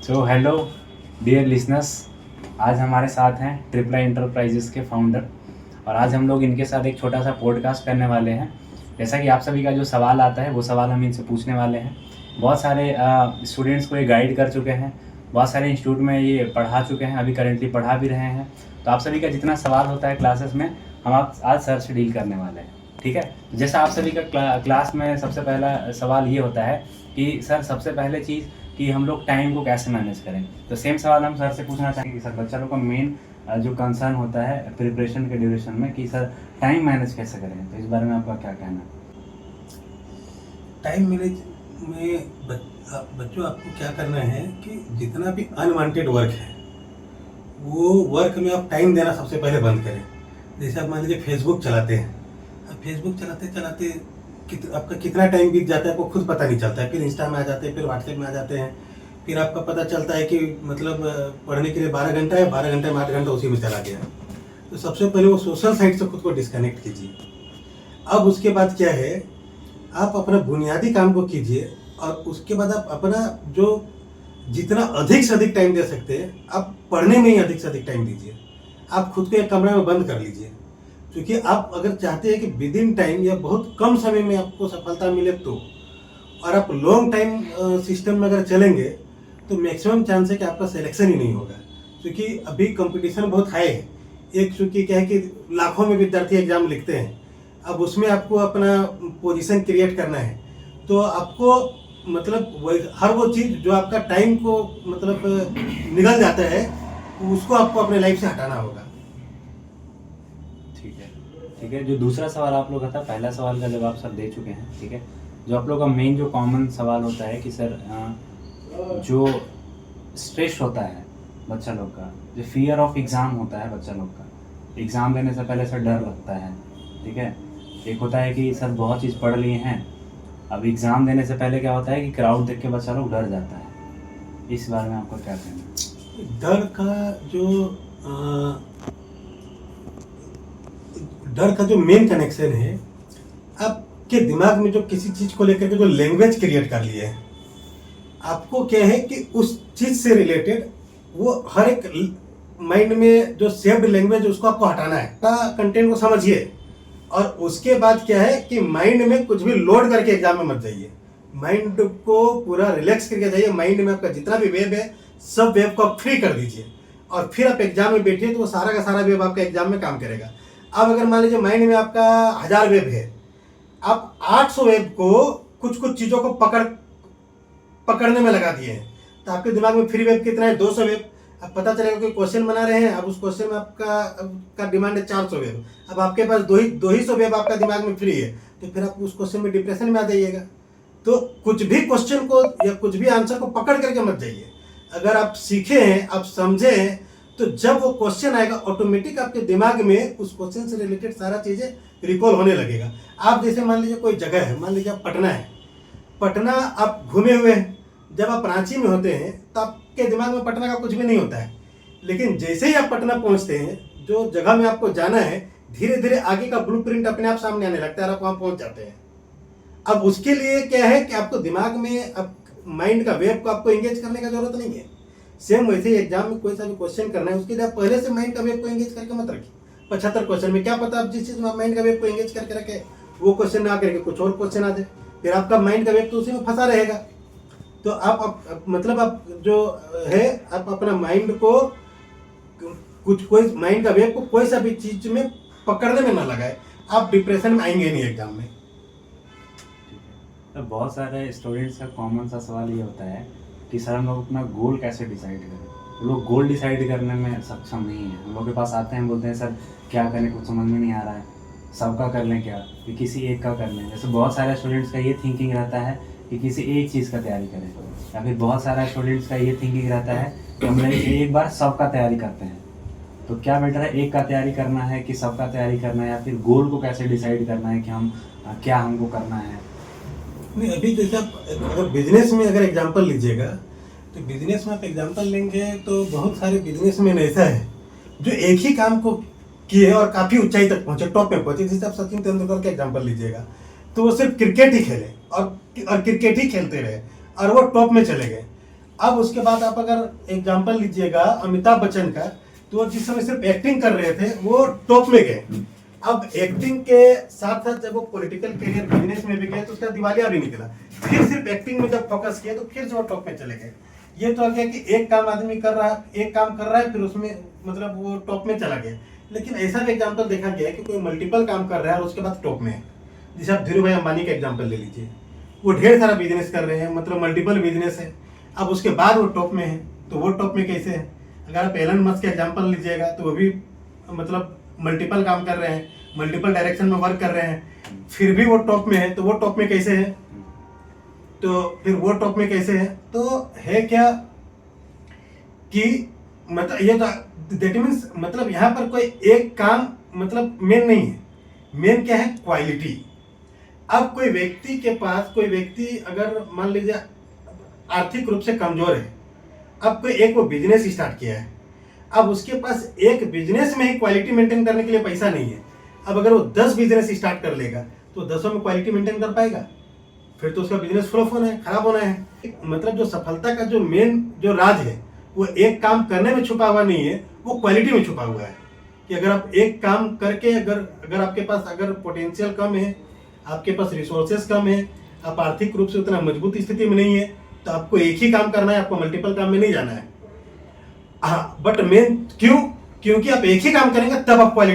So hello dear listeners, आज हमारे साथ हैं ट्रिपल आई इंटरप्राइजेस के फाउंडर और आज हम लोग इनके साथ एक छोटा सा पॉडकास्ट करने वाले हैं। जैसा कि आप सभी का जो सवाल आता है वो सवाल हम इनसे पूछने वाले हैं। बहुत सारे स्टूडेंट्स को ये गाइड कर चुके हैं, बहुत सारे इंस्टीट्यूट में ये पढ़ा चुके हैं, अभी करेंटली पढ़ा भी रहे हैं। तो आप सभी का जितना सवाल होता है क्लासेस में हम आप आज सर से डील करने वाले हैं, ठीक है। जैसा आप सभी का क्लास में सबसे पहला सवाल ये होता है कि सर सबसे पहले चीज़ कि हम लोग टाइम को कैसे मैनेज करें। तो सेम सवाल हम सर से पूछना चाहेंगे कि सर बच्चा लोग का मेन जो कंसर्न होता है प्रिपरेशन के ड्यूरेशन में कि सर टाइम मैनेज कैसे करें, तो इस बारे में आपका क्या कहना है? टाइम मैनेज में बच्चों आपको क्या करना है कि जितना भी अनवांटेड वर्क है वो वर्क में आप टाइम देना सबसे पहले बंद करें। जैसे आप मान लीजिए फेसबुक चलाते हैं, अब फेसबुक चलाते चलाते आपका कितना टाइम बीत जाता है आपको खुद पता नहीं चलता है। फिर इंस्टा में आ जाते हैं, फिर व्हाट्सएप में आ जाते हैं, फिर आपका पता चलता है कि मतलब पढ़ने के लिए 12 घंटा है, 12 घंटे में 8 घंटा उसी में चला गया। तो सबसे पहले वो सोशल साइट से खुद को डिस्कनेक्ट कीजिए। अब उसके बाद क्या है, आप अपना बुनियादी काम को कीजिए और उसके बाद आप अपना जो जितना अधिक से अधिक टाइम दे सकते हैं आप पढ़ने में ही अधिक से अधिक टाइम दीजिए। आप खुद को एक कमरे में बंद कर लीजिए, क्योंकि आप अगर चाहते हैं कि विद इन टाइम या बहुत कम समय में आपको सफलता मिले तो, और आप लॉन्ग टाइम सिस्टम में अगर चलेंगे तो मैक्सिमम चांस है कि आपका सिलेक्शन ही नहीं होगा, क्योंकि अभी कंपटीशन बहुत हाई है। एक चूँकि क्या है कि लाखों में विद्यार्थी एग्जाम लिखते हैं, अब उसमें आपको अपना पोजीशन क्रिएट करना है, तो आपको मतलब हर वो चीज़ जो आपका टाइम को मतलब निगल जाता है उसको आपको अपने लाइफ से हटाना होगा। ठीक है। जो दूसरा सवाल आप लोग का था, पहला सवाल का जवाब सर दे चुके हैं, ठीक है। जो आप लोग का मेन जो कॉमन सवाल होता है कि सर जो स्ट्रेस होता है बच्चा लोग का, जो फियर ऑफ एग्ज़ाम होता है बच्चा लोग का, एग्ज़ाम देने से पहले सर डर लगता है, ठीक है। एक होता है कि सर बहुत चीज़ पढ़ लिए हैं, अब एग्ज़ाम देने से पहले क्या होता है कि क्राउड देख के बच्चा लोग डर जाता है। इस बारे में आपको क्या कहना है? डर का जो मेन कनेक्शन है, आपके दिमाग में जो किसी चीज़ को लेकर के जो लैंग्वेज क्रिएट कर लिए है, आपको क्या है कि उस चीज़ से रिलेटेड वो हर एक माइंड में जो सेव्ड लैंग्वेज उसको आपको हटाना है। कंटेंट को समझिए और उसके बाद क्या है कि माइंड में कुछ भी लोड करके एग्जाम में मत जाइए। माइंड को पूरा रिलैक्स करके जाइए। माइंड में आपका जितना भी वेब है सब वेब को आप फ्री कर दीजिए और फिर आप एग्जाम में बैठिए, तो वो सारा का सारा वेब आपका एग्जाम में काम करेगा। अब अगर मान लीजिए माइंड में आपका 1000 वेब है, आप 800 वेब को कुछ कुछ चीज़ों को पकड़ने में लगा दिए हैं, तो आपके दिमाग में फ्री वेब कितना है? 200 वेब। अब पता चलेगा कोई क्वेश्चन बना रहे हैं, अब उस क्वेश्चन में आपका डिमांड है 400 वेब, अब आपके पास दो ही सौ वेब आपका दिमाग में फ्री है, तो फिर आप उस क्वेश्चन में डिप्रेशन में आ जाइएगा। तो कुछ भी क्वेश्चन को या कुछ भी आंसर को पकड़ करके मत जाइए। अगर आप सीखे हैं, आप समझे हैं, तो जब वो क्वेश्चन आएगा ऑटोमेटिक आपके दिमाग में उस क्वेश्चन से रिलेटेड सारा चीज़ें रिकॉल होने लगेगा। आप जैसे मान लीजिए कोई जगह है, मान लीजिए आप पटना है, पटना आप घूमे हुए हैं, जब आप रांची में होते हैं तो आपके दिमाग में पटना का कुछ भी नहीं होता है, लेकिन जैसे ही आप पटना पहुंचते हैं, जो जगह में आपको जाना है, धीरे धीरे आगे का ब्लूप्रिंट अपने आप सामने आने लगता है और आप वहाँ पहुंच जाते हैं। अब उसके लिए क्या है कि आपको दिमाग में अब माइंड का वेब को आपको एंगेज करने का जरूरत नहीं है। सेम वैसे ही एग्जाम में कोई सा भी क्वेश्चन करना है, उसके लिए आप पहले से माइंड का वेब को एंगेज करके मत रखिए। 75 क्वेश्चन में क्या पता आप जिस चीज़ में माइंड का वेब को एंगेज करके रखे वो क्वेश्चन ना करके कुछ और क्वेश्चन आ जाए, फिर आपका माइंड का वेब तो उसी में फंसा रहेगा। तो आप मतलब आप जो है आप अपना माइंड को कोई माइंड का वेब को कोई सा भी चीज में पकड़ने में ना लगाए, आप डिप्रेशन में आएंगे नहीं एग्जाम में। तो बहुत सारे स्टूडेंट्स का कॉमन सा सवाल ये होता है कि सर हम लोग अपना गोल कैसे डिसाइड करें। वो लोग गोल डिसाइड करने में सक्षम नहीं है। हम लोग के पास आते हैं, बोलते हैं सर क्या करें, कुछ समझ में नहीं आ रहा है, सबका कर लें क्या, कि किसी एक का कर लें। जैसे बहुत सारे स्टूडेंट्स का ये थिंकिंग रहता है कि किसी एक चीज़ का तैयारी करें, या फिर बहुत सारे स्टूडेंट्स का ये थिंकिंग रहता है कि हम एक बार सबका तैयारी करते हैं। तो क्या बेटर है, एक का तैयारी करना है कि सबका तैयारी करना है, या फिर गोल को कैसे डिसाइड करना है कि हम क्या हमको करना है? नहीं, अभी जैसे आप अगर बिजनेस में अगर एग्जांपल लीजिएगा, तो बिजनेस में आप एग्जांपल लेंगे तो बहुत सारे बिजनेसमैन ऐसा है जो एक ही काम को किए और काफ़ी ऊंचाई तक पहुंचे, टॉप में पहुंचे। जैसे आप सचिन तेंदुलकर का एग्जांपल लीजिएगा, तो वो सिर्फ क्रिकेट ही खेले और क्रिकेट ही खेलते रहे और वो टॉप में चले गए। अब उसके बाद आप अगर एग्जाम्पल लीजिएगा अमिताभ बच्चन का, तो वो जिस समय सिर्फ एक्टिंग कर रहे थे वो टॉप में गए। अब एक्टिंग के साथ साथ जब वो पॉलिटिकल करियर बिजनेस में भी गए तो उसका दिवालिया भी निकला। फिर सिर्फ एक्टिंग में जब फोकस किया तो फिर से वो टॉप में चले गए। ये तो आ गया कि एक काम आदमी कर रहा है, एक काम कर रहा है, फिर उसमें मतलब वो टॉप में चला गया। लेकिन ऐसा भी एग्जाम्पल देखा गया है कि कोई मल्टीपल काम कर रहा है और उसके बाद टॉप में है। जैसे आप धीरू भाई अंबानी का एग्जाम्पल ले लीजिए, वो ढेर सारा बिजनेस कर रहे हैं, मतलब मल्टीपल बिजनेस है, अब उसके बाद वो टॉप में है। तो वो टॉप में कैसे है? अगर आप एलन मस्क का एग्जाम्पल लीजिएगा तो वो भी मतलब मल्टीपल काम कर रहे हैं, मल्टीपल डायरेक्शन में वर्क कर रहे हैं, फिर भी वो टॉप में है। तो वो टॉप में कैसे है? तो फिर वो टॉप में कैसे है? तो है क्या कि मतलब ये तो दैट मीन्स मतलब यहाँ पर कोई एक काम मतलब मेन नहीं है। मेन क्या है? क्वालिटी। अब कोई व्यक्ति के पास, कोई व्यक्ति अगर मान लीजिए आर्थिक रूप से कमजोर है, अब कोई एक वो बिजनेस स्टार्ट किया है, अब उसके पास एक बिजनेस में ही क्वालिटी मेंटेन करने के लिए पैसा नहीं है। अब अगर वो 10 बिजनेस स्टार्ट कर लेगा तो 10 में क्वालिटी मेंटेन कर पाएगा? फिर तो उसका बिजनेस फ्लॉप होना है, खराब होना है। मतलब जो सफलता का जो मेन जो राज है वो एक काम करने में छुपा हुआ नहीं है, वो क्वालिटी में छुपा हुआ है। कि अगर आप एक काम करके अगर आपके पास अगर पोटेंशियल कम है, आपके पास रिसोर्सेज कम है, आप आर्थिक रूप से उतना मजबूत स्थिति में नहीं है, तो आपको एक ही काम करना है, आपको मल्टीपल काम में नहीं जाना है। हाँ, बट मेन क्योंकि आप एक ही काम करेंगे तब आप क्वालिटी